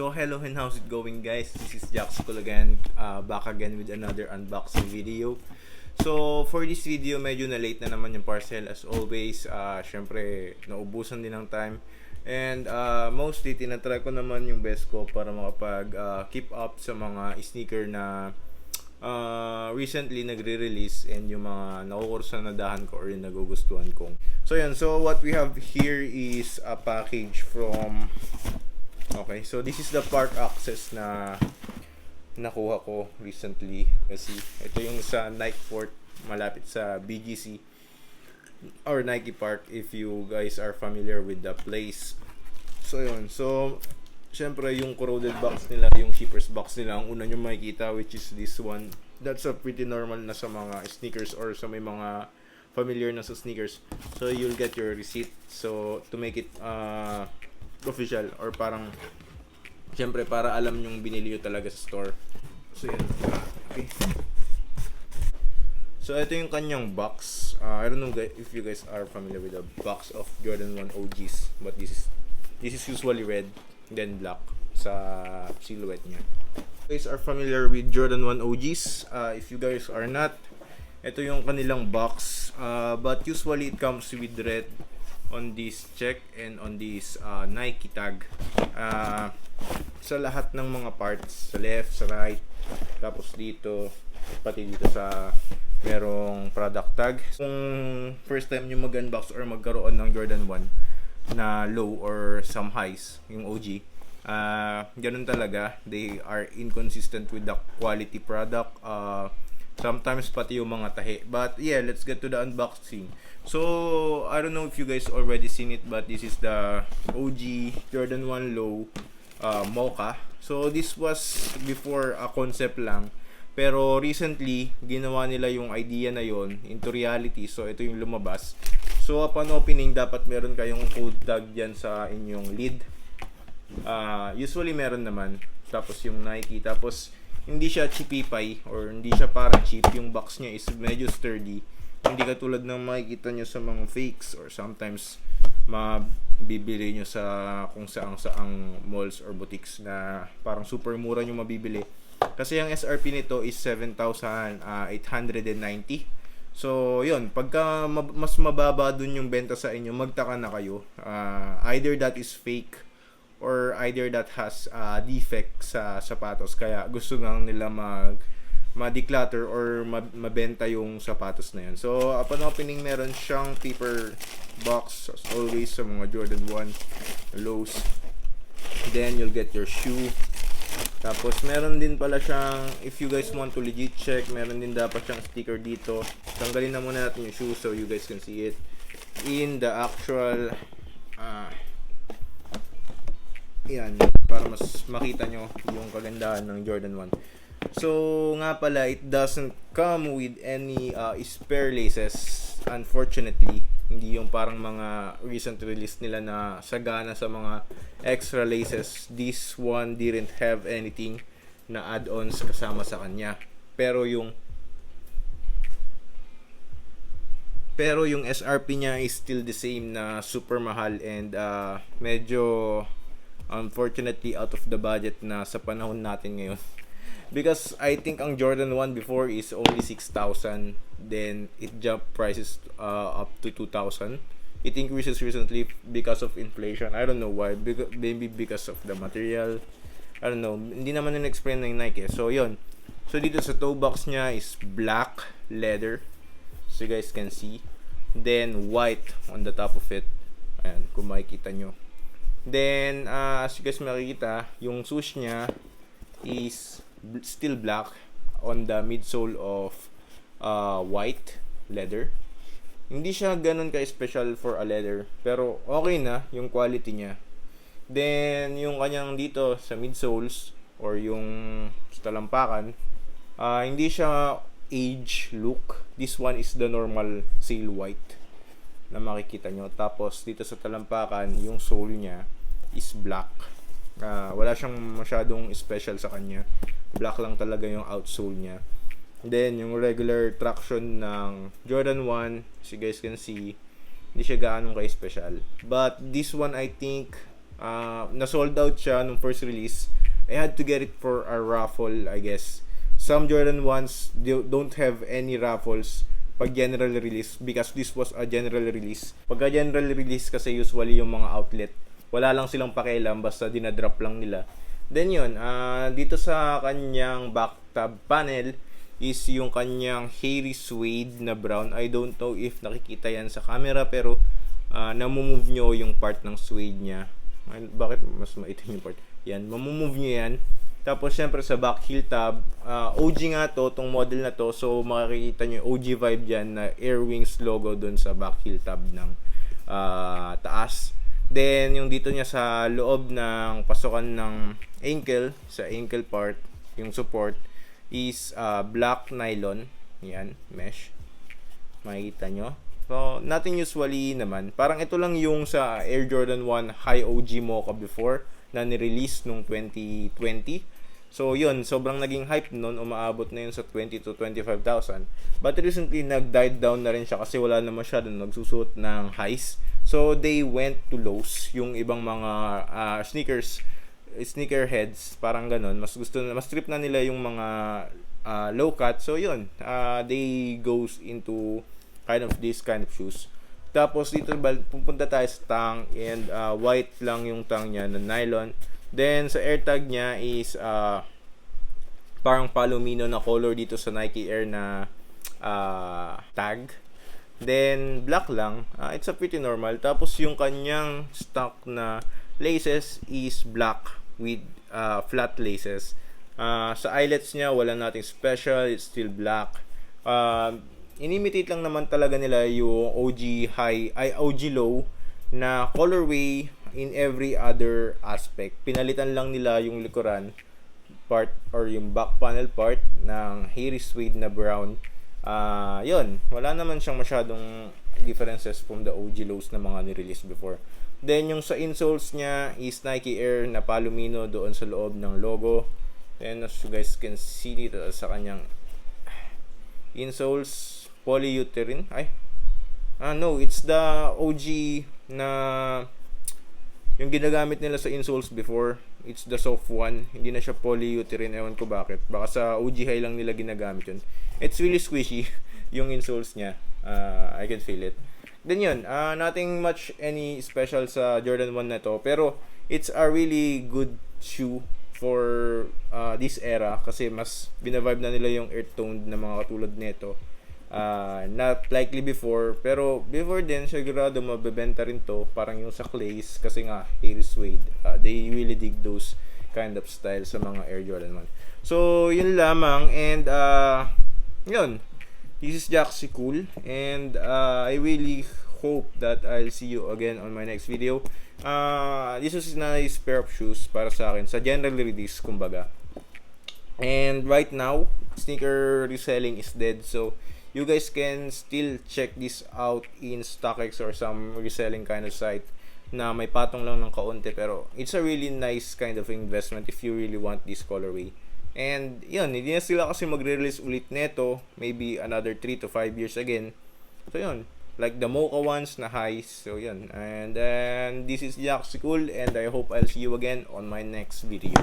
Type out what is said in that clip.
So hello and how's it going, guys? This is Jax Cool again, back again with another unboxing video. So for this video, medyo na late na naman yung parcel as always. Syempre naubusan din ng time. And mostly tinatry ko naman yung best ko para makapag keep up sa mga sneaker na recently nagre-release and yung mga nakukursanadahan ko or yung nagugustuhan ko. So yan, so what we have here is a package from okay, so this is the park access na nakuha ko recently. Kasi ito yung sa Nike Fort, malapit sa BGC or Nike Park if you guys are familiar with the place. So yun, so syempre yung corroded box nila, yung shippers box nila, ang una nyo makikita, which is this one. That's a pretty normal na sa mga sneakers or sa may mga familiar na sa sneakers. So you'll get your receipt. So to make it official or parang syempre para alam yung binili nyo talaga sa store. So yan. Okay. So ito yung kanyang box. I don't know if you guys are familiar with the box of Jordan 1 OGs, but this is usually red then black sa silhouette niya. You guys are familiar with Jordan 1 OGs? If you guys are not, ito yung kanilang box. But usually it comes with red on this check and on this Nike tag sa lahat ng mga parts, sa left, sa right, tapos dito, pati dito sa merong product tag. Kung first time nyo mag-unbox or magkaroon ng Jordan 1 na low or some highs, yung OG, ganun talaga, they are inconsistent with the quality product. Sometimes pati yung mga tahi. But yeah, let's get to the unboxing. So, I don't know if you guys already seen it, but this is the OG Jordan 1 Low Mocha. So, this was before a concept lang. Pero recently, ginawa nila yung idea na yon into reality. So, ito yung lumabas. So, upon opening, dapat meron kayong code tag dyan sa inyong lid. Usually meron naman. Tapos yung Nike. Tapos, hindi siya cheapy or hindi siya parang cheap. Yung box niya is medyo sturdy. Hindi katulad ng makikita nyo sa mga fakes or sometimes mabibili nyo sa kung saang malls or boutiques na parang super mura nyo mabibili. Kasi yung SRP nito is 7,890. So, yun. Pagka mas mababa dun yung benta sa inyo, magtaka na kayo. Either that is fake or either that has defect sa sapatos, kaya gusto lang nila ma-declutter or mabenta yung sapatos na yun. So upon opening, meron siyang paper box as always sa mga Jordan 1 lows. Then you'll get your shoe. Tapos meron din pala siyang, if you guys want to legit check, meron din dapat siyang sticker dito. Tanggalin na muna natin yung shoe so you guys can see it in the actual yan, para mas makita nyo yung kagandahan ng Jordan 1. So, nga pala, it doesn't come with any spare laces, unfortunately. Hindi yung parang mga recent release nila na sagana sa mga extra laces. This one didn't have anything na add-ons kasama sa kanya. Pero yung SRP niya is still the same na super mahal and medyo unfortunately out of the budget na sa panahon natin ngayon. Because I think ang Jordan 1 before is only 6,000, then it jumped prices up to 2,000. It increases recently because of inflation. I don't know why. Maybe because of the material. I don't know. Hindi naman na-explain ng Nike. So, yun. So, dito sa toe box niya is black leather. So, you guys can see. Then, white on the top of it. Ayan, kung makikita nyo. Then, as you guys makikita, yung swoosh niya is still black on the midsole of white leather. Hindi siya ganun ka-special for a leather, pero okay na yung quality niya. Then, yung kanyang dito sa midsoles or yung sa talampakan, hindi siya age look. This one is the normal sail white na makikita nyo. Tapos dito sa talampakan, yung sole niya is black. Wala siyang masyadong special sa kanya. Black lang talaga yung outsole niya. Then yung regular traction ng Jordan 1, as you guys can see, hindi siya gaano ka-special. But this one, I think na sold out siya nung first release. I had to get it for a raffle, I guess. Some Jordan 1s don't have any raffles pag general release because this was a general release. Pagka general release kasi usually yung mga outlet, wala lang silang pakialam, basta dinadrop lang nila. Then yun, dito sa kanyang back tab panel is yung kanyang hairy suede na brown. I don't know if nakikita yan sa camera, pero namumove nyo yung part ng suede niya. Bakit mas maitim yung part? Yan, mamumove nyo yan. Tapos syempre sa back heel tab, OG nga to, tong model na to. So makikita nyo yung OG vibe dyan na Air Wings logo dun sa back heel tab ng taas. Then yung dito niya sa loob ng pasukan ng ankle, sa ankle part, yung support is black nylon. Yan, mesh. Makikita nyo. So nothing usually naman. Parang ito lang yung sa Air Jordan 1 High OG Mocha before na ni-release nung 2020. So yun, sobrang naging hype nun, umaabot na yun sa 20 to 25,000. But recently nag-died down na rin siya kasi wala na masyadong nagsusuot ng highs. So they went to lows, yung ibang mga sneakerheads, parang ganun. Mas trip na nila yung mga low cut. So yun, they goes into kind of this kind of shoes. Tapos dito pupunta tayo sa tang, and white lang yung tang niya na nylon. Then sa air tag niya is parang palomino na color dito sa Nike Air na tag. Then black lang. It's a pretty normal. Tapos yung kanyang stock na laces is black with flat laces. Sa eyelets niya wala nating special, it's still black. Inimitate lang naman talaga nila yung OG low na colorway in every other aspect. Pinalitan lang nila yung likuran part or yung back panel part ng hairy suede na brown. Yun, wala naman siyang masyadong differences from the OG lows na mga ni-release before. Then yung sa insoles niya is Nike Air na palomino doon sa loob ng logo. Then as you guys can see dito sa kanyang insoles, polyurethane. No, it's the OG na yung ginagamit nila sa insoles before. It's the soft one. Hindi na siya polyurethane. Ewan ko bakit. Baka sa OG high lang nila ginagamit yun. It's really squishy yung insoles niya. I can feel it. Then yun, nothing much any special sa Jordan 1 na to. Pero it's a really good shoe for this era kasi mas binavibe na nila yung earth toned na mga katulad nito. Not likely before, pero before din sigurado mabebenta rin to, parang yung sa Clays kasi nga hairy suede. They really dig those kind of style sa mga Air Jordan 1. So yun lamang, and yun, this is Jaxi Cool, and I really hope that I'll see you again on my next video. This is a nice pair of shoes para sa akin sa general release kumbaga. And right now sneaker reselling is dead, so you guys can still check this out in StockX or some reselling kind of site na may patong lang ng kaunti, pero it's a really nice kind of investment if you really want this colorway. And yun, hindi na sila kasi magre-release ulit neto, maybe another 3 to 5 years again. So yun, like the Mocha ones na highs. So yun, and then this is Jaxi Cool, and I hope I'll see you again on my next video.